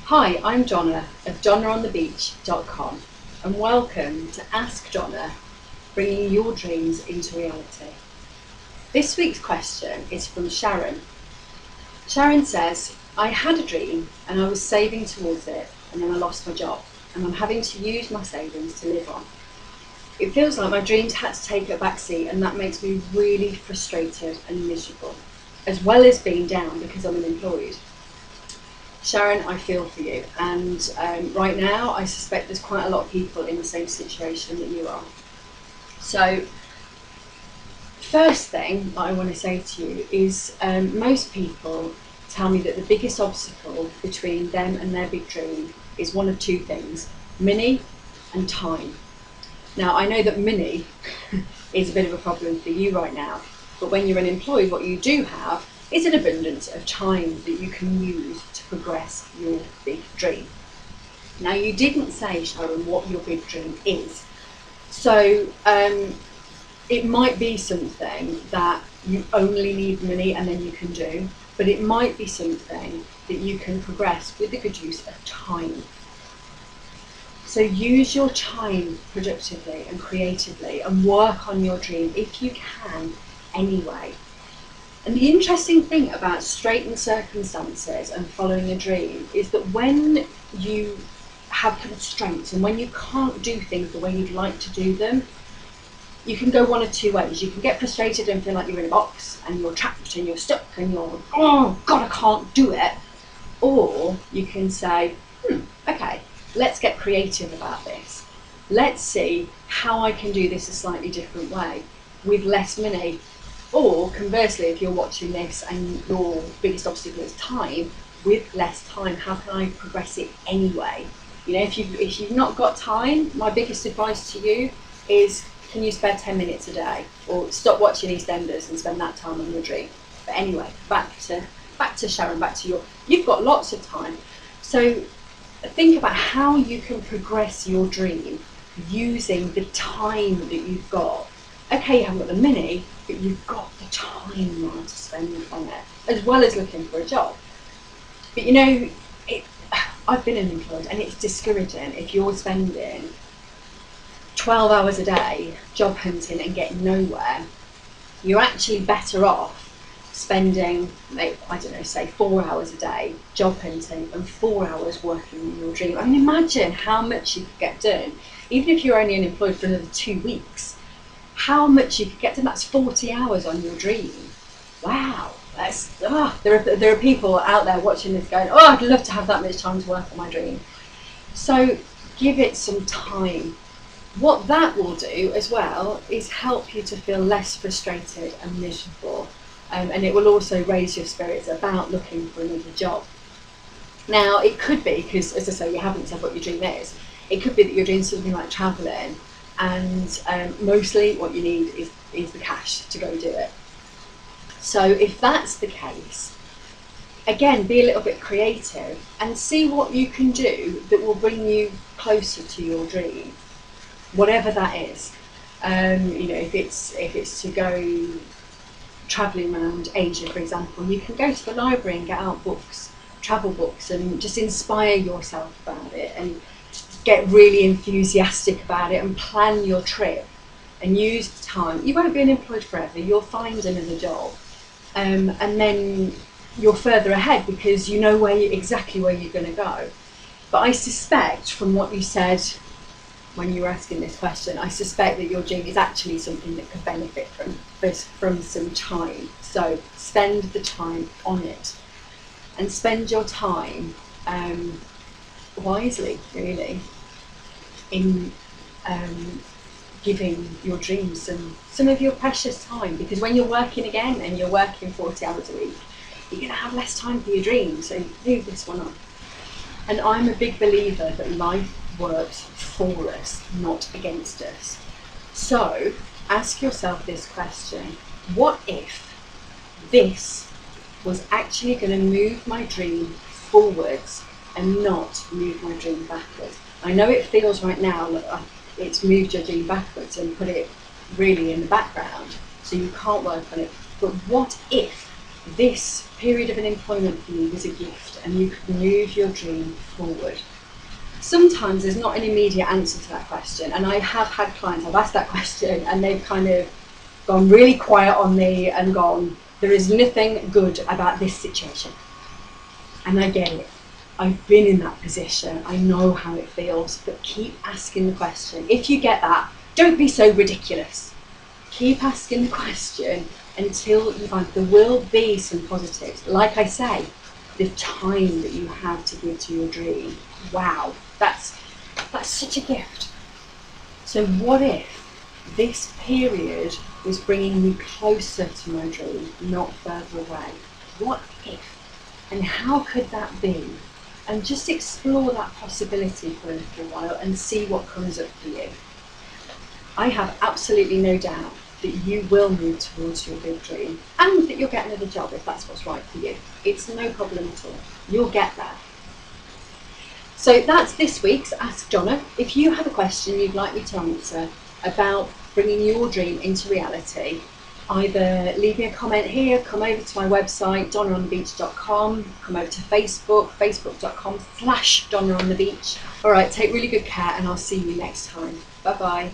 Hi, I'm Donna of donnaonthebeach.com and welcome to Ask Donna, bringing your dreams into reality. This week's question is from Sharon. Sharon says, I had a dream and I was saving towards it and then I lost my job and I'm having to use my savings to live on. It feels like my dreams had to take a backseat and that makes me really frustrated and miserable, as well as being down because I'm unemployed. Sharon, I feel for you, and right now I suspect there's quite a lot of people in the same situation that you are. So, first thing that I want to say to you is most people tell me that the biggest obstacle between them and their big dream is one of two things: money and time. Now, I know that money is a bit of a problem for you right now, but when you're unemployed, what you do have is an abundance of time that you can use to progress your big dream. Now, you didn't say, Sharon, what your big dream is. So it might be something that you only need money and then you can do, but it might be something that you can progress with the good use of time. So use your time productively and creatively and work on your dream if you can anyway. And the interesting thing about straitened circumstances and following a dream is that when you have constraints and when you can't do things the way you'd like to do them, you can go one of two ways. You can get frustrated and feel like you're in a box and you're trapped and you're stuck and you're, oh God, I can't do it. Or you can say, okay, let's get creative about this. Let's see how I can do this a slightly different way with less money. Or conversely, if you're watching this and your biggest obstacle is time, with less time, how can I progress it anyway? You know, if you've not got time, my biggest advice to you is, can you spare 10 minutes a day? Or stop watching EastEnders and spend that time on your dream. But anyway, back to Sharon, you've got lots of time. So think about how you can progress your dream using the time that you've got. Okay, you haven't got the money, but you've got the time now to spend on it, as well as looking for a job. But you know, I've been unemployed and it's discouraging if you're spending 12 hours a day job hunting and getting nowhere. You're actually better off spending, say 4 hours a day job hunting and 4 hours working on your dream. I mean, imagine how much you could get done, even if you're only unemployed for another 2 weeks. How much you could get done. That's 40 hours on your dream. Wow, there are people out there watching this going, oh, I'd love to have that much time to work on my dream. So give it some time. What that will do as well is help you to feel less frustrated and miserable, and it will also raise your spirits about looking for another job. Now, it could be, because as I say, you haven't said what your dream is, it could be that you're doing something like travelling, and mostly what you need is the cash to go do it. So if that's the case, again, be a little bit creative and see what you can do that will bring you closer to your dream, whatever that is. You know, if it's to go travelling around Asia, for example, you can go to the library and get out books, travel books, and just inspire yourself about it and get really enthusiastic about it and plan your trip and use the time. You won't be unemployed forever, you'll find another job, and then you're further ahead because you know exactly where you're going to go. But I suspect from what you said when you were asking this question, I suspect that your dream is actually something that could benefit from some time. So spend the time on it and spend your time wisely, really, in giving your dreams some of your precious time, because when you're working again and you're working 40 hours a week, you're going to have less time for your dreams, so move this one up. And I'm a big believer that life works for us, not against us. So ask yourself this question: what if this was actually going to move my dream forwards and not move my dream backwards? I know it feels right now like it's moved your dream backwards and put it really in the background, so you can't work on it. But what if this period of unemployment for you was a gift and you could move your dream forward. Sometimes there's not an immediate answer to that question, and I have had clients, I've asked that question and they've kind of gone really quiet on me and gone, there is nothing good about this situation. And I get it. I've been in that position. I know how it feels, but keep asking the question. If you get that, don't be so ridiculous. Keep asking the question until you find there will be some positives. Like I say, the time that you have to give to your dream. Wow, that's such a gift. So what if this period was bringing me closer to my dream, not further away? What if? And how could that be? And just explore that possibility for a little while and see what comes up for you. I have absolutely no doubt that you will move towards your big dream and that you'll get another job if that's what's right for you. It's no problem at all. You'll get there. So that's this week's Ask Donna. If you have a question you'd like me to answer about bringing your dream into reality, either leave me a comment here, come over to my website, donnaonthebeach.com, come over to Facebook, facebook.com/donnaonthebeach. All right, take really good care and I'll see you next time. Bye-bye.